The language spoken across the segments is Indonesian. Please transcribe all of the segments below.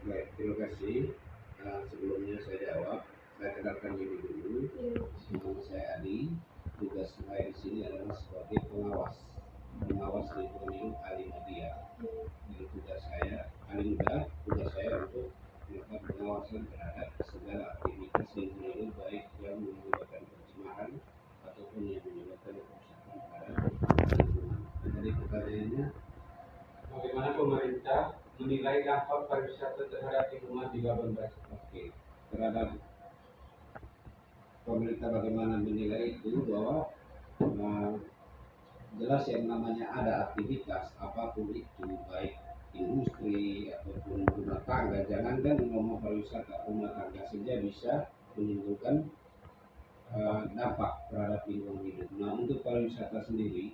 Baik, terima kasih. Sebelumnya saya jawab, saya kenalkan diri dulu. Nama saya Adi. Tugas saya di sini adalah sebagai pengawas lingkungan hidup Ali Media. Jadi tugas saya untuk melakukan pengawasan terhadap segala aktivitas lingkungan hidup, baik yang menyebabkan pencemaran ataupun yang menyebabkan kerusakan pada lingkungan. Jadi pertanyaannya, bagaimana pemerintah menilai dampak pariwisata terhadap lingkungan di Labuan Bajo? Oke, terhadap pemerintah bagaimana menilai itu bahwa jelas yang namanya ada aktivitas apapun itu, baik industri ataupun rumah tangga, jangankan ngomong pariwisata, rumah tangga saja bisa menimbulkan dampak terhadap lingkungan hidup. Nah, untuk pariwisata sendiri,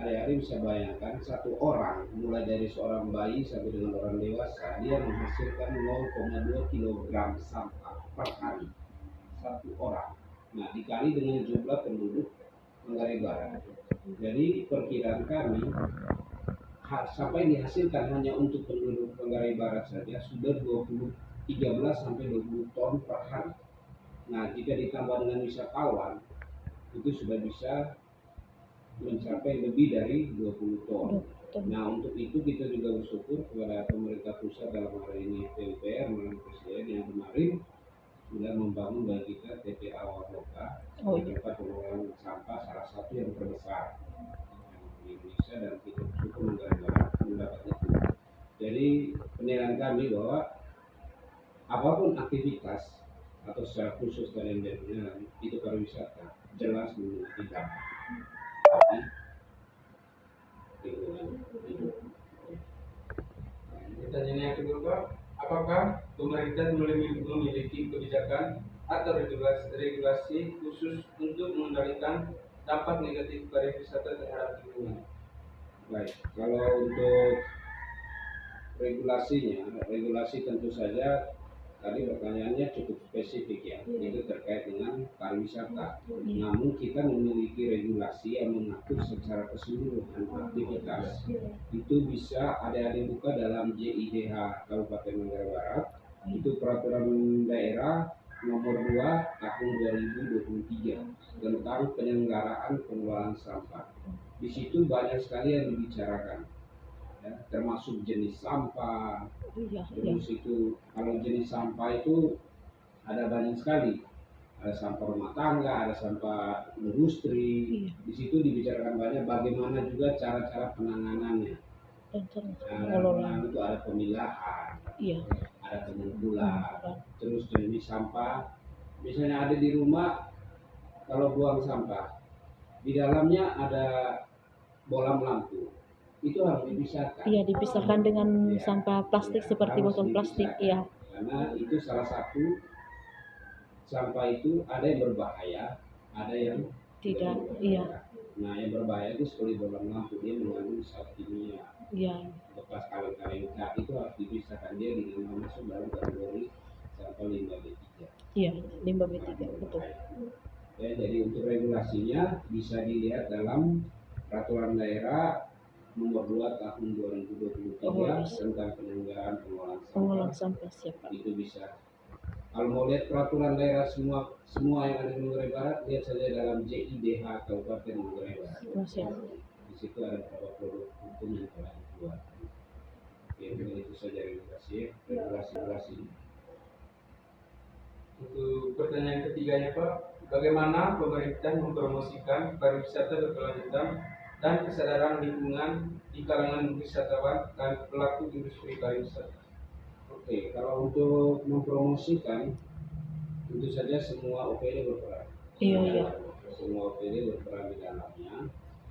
hari-hari bisa bayangkan satu orang mulai dari seorang bayi sampai dengan orang dewasa, dia menghasilkan 0,2 kg sampah per hari, satu orang. Nah, dikali dengan jumlah penduduk Manggarai Barat, jadi perkiraan kami sampai dihasilkan hanya untuk penduduk Manggarai Barat saja sudah 13 sampai 20 ton per hari. Nah, jika ditambah dengan wisatawan itu sudah bisa mencapai lebih dari 20 ton. Nah, untuk itu kita juga bersyukur kepada pemerintah pusat, dalam hal ini PUPR melalui Presiden yang kemarin sudah membangun bagi kita TPA Waroka, tempat pengelolaan sampah salah satu yang terbesar di Indonesia, dan kita bersyukur mendapat itu. Jadi penilaian kami bahwa apapun aktivitas atau secara khusus dan itu pariwisata jelas memiliki dampak di lingkungan hidup. Pertanyaan yang kedua, apakah pemerintah memiliki kebijakan atau regulasi khusus untuk mengendalikan dampak negatif pariwisata terhadap lingkungan? Baik, kalau untuk regulasi tentu saja tadi pertanyaannya cukup spesifik ya, itu terkait dengan pariwisata. Namun kita memiliki regulasi yang mengatur secara keseluruhan aktivitas. Itu bisa adik-adik buka dalam JIDH Kabupaten Manggarai Barat. Itu peraturan daerah nomor 2 tahun 2023 tentang penyelenggaraan pengelolaan sampah. Di situ banyak sekali yang dibicarakan, ya, termasuk jenis sampah. Terus itu kalau jenis sampah itu ada banyak sekali, ada sampah rumah tangga, ada sampah industri. Di situ dibicarakan banyak bagaimana juga cara-cara penanganannya. Penanganan itu ada pemilahan, ada pengumpulan, terus jenis sampah. Misalnya ada di rumah, kalau buang sampah di dalamnya ada bolam lampu, itu harus dipisahkan. Iya, dipisahkan dengan sampah plastik seperti botol plastik. Iya. Karena itu salah satu sampah itu ada yang berbahaya, ada yang tidak. Iya. Nah, yang berbahaya itu seperti bolam lampu, dia mengandung zat kimia. Iya. Bekas kaleng-kaleng cat itu harus dipisahkan, dia dengan masuk dalam kategori sampah limbah B3. Iya, limbah B3, betul. Ya, jadi untuk regulasinya bisa dilihat dalam peraturan daerah nomor 2 tahun 2023 tentang penyelenggaraan pengelolaan sampah. Siapa? Itu bisa. Kalau mau lihat peraturan daerah semua yang ada di Manggarai Barat, lihat saja dalam JIDH Kabupaten Manggarai Barat. Di situ ada beberapa produk hukum yang telah dibuat. Oke, itu saja regulasi. Untuk pertanyaan ketiganya, Pak, bagaimana pemerintah mempromosikan pariwisata berkelanjutan dan kesadaran lingkungan di kalangan wisatawan dan pelaku industri pariwisata? Oke, kalau untuk mempromosikan, tentu saja semua OPD berperan. Iya. Semua OPD berperan di dalamnya.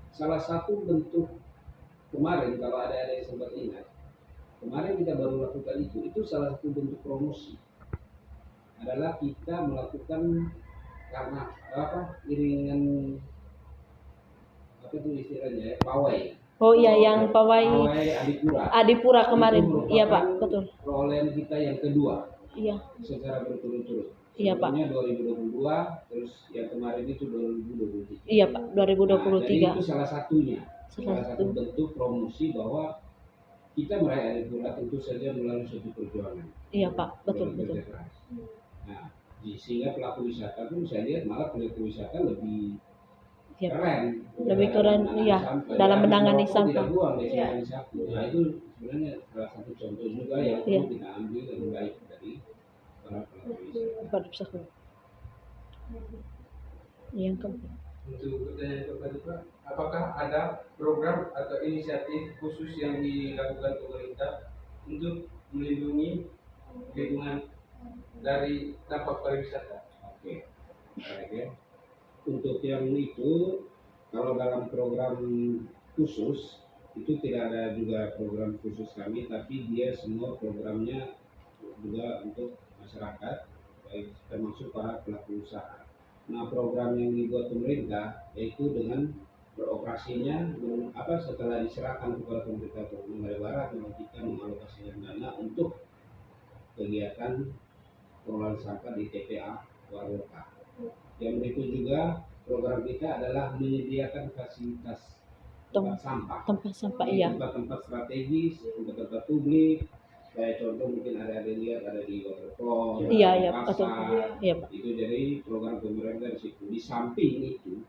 Salah satu bentuk kemarin, kalau ada yang sempat ingat, kemarin kita baru lakukan itu salah satu bentuk promosi. Adalah kita melakukan karena iringan itu istilahnya pawai. Oh iya, yang pawai Adipura kemarin. Iya Pak, betul. Perolehan kita yang kedua. Iya. Secara berturut-turut. Iya Pak. Sebelumnya 2022, terus yang kemarin itu 2023. Iya Pak, 2023. Nah, jadi itu salah satu bentuk promosi bahwa kita meraih Adipura tentu saja melalui suatu perjuangan. Iya Pak, betul melalui betul. kerja keras. Nah, sehingga pelaku wisata pun saya lihat malah pelaku wisata lebih Iya, Pak. keren, Lebih keren, iya, dalam Dia menangani merokok sampah. tidak buang destinasi sampah. Nah itu sebenarnya salah satu contoh juga yang Iya. perlu kita ambil yang baik dari para pelaku wisata. Pada pesawat. Yang keempat. Untuk pertanyaan keempat Pak, apakah ada program atau inisiatif khusus yang dilakukan pemerintah untuk melindungi lingkungan dari dampak pariwisata? Oke, baik ya. Untuk yang itu, kalau dalam program khusus itu tidak ada juga program khusus kami, tapi dia semua programnya juga untuk masyarakat, baik termasuk para pelaku usaha. Nah, program yang dibuat pemerintah yaitu dengan beroperasinya setelah diserahkan kepada pemerintah Manggarai Barat, kita mengalokasikan dana untuk kegiatan pengelolaan sampah di TPA Waroka. Yang berikut juga program kita adalah menyediakan fasilitas tempat sampah. Tempat sampah, Di iya. tempat-tempat strategis, tempat-tempat publik. Kayak contoh mungkin ada lihat ada di waterfront, Iya, di iya, pasar. betul. Iya, Pak. Itu jadi program pemerintah di situ. Di samping itu,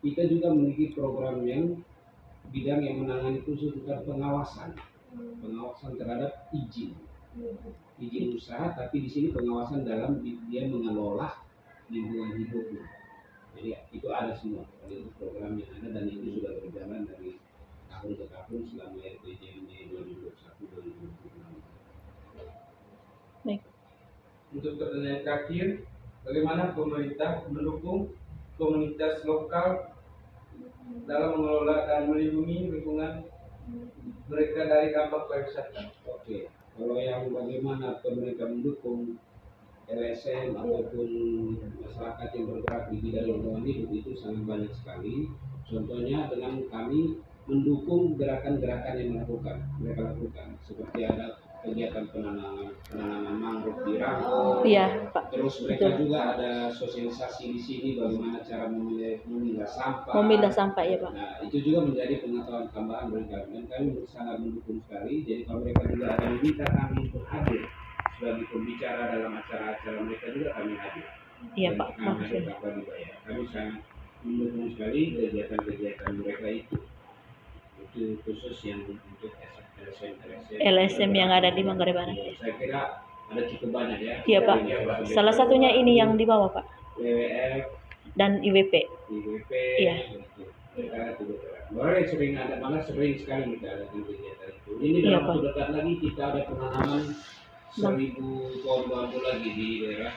kita juga memiliki program yang bidang yang menangani khusus tentang pengawasan terhadap izin usaha, tapi di sini pengawasan dalam dia mengelola lingkungan hidupnya. Jadi itu ada semua, itu program yang ada dan itu sudah berjalan dari tahun ke tahun selama RPJMD 2021-2026. Baik. Untuk pertanyaan terakhir, bagaimana pemerintah mendukung komunitas lokal dalam mengelola dan melindungi lingkungan mereka dari dampak pariwisata? Oke, kalau yang bagaimana pemerintah mendukung LSM ataupun masyarakat yang bergerak di bidang lingkungan hidup itu sangat banyak sekali. Contohnya dengan kami mendukung gerakan-gerakan yang mereka lakukan, seperti ada kegiatan penanaman mangrove di Rangkong. Iya, Pak. Terus mereka juga ada sosialisasi di sini bagaimana cara memilah sampah. Memilah sampah, ya Pak. Nah, itu juga menjadi pengetahuan tambahan bagi kami dan kami sangat mendukung sekali. Jadi kalau mereka juga ada meminta kami untuk hadir sebagai pembicara dalam acara-acara mereka juga kami hadir. Iya, Dan Pak. kami hadir tanpa dibayar. Kami sangat mendukung sekali kegiatan-kegiatan mereka itu. Itu khusus yang untuk LSM yang ada di Manggarai Barat. Saya kira ada cukup banyak ya. Iya, Pak. Salah satunya ini yang di bawah, Pak. WWF Dan IWP. Iya. Boleh sering ada, malah sering sekali kita ada kegiatan itu. Ini Iya, dalam Pak. waktu dekat lagi kita ada penanaman 1000 pohon bambu lagi di daerah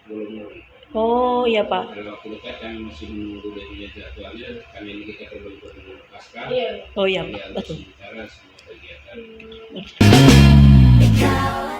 Bolongoli. Oh, iya Pak. Dalam waktu dekat kami masih menunggu dari jadwalnya. Kami ini kita terbentuk dengan pasca. Oh iya, Jadi betul. sementara semua kegiatan. Betul.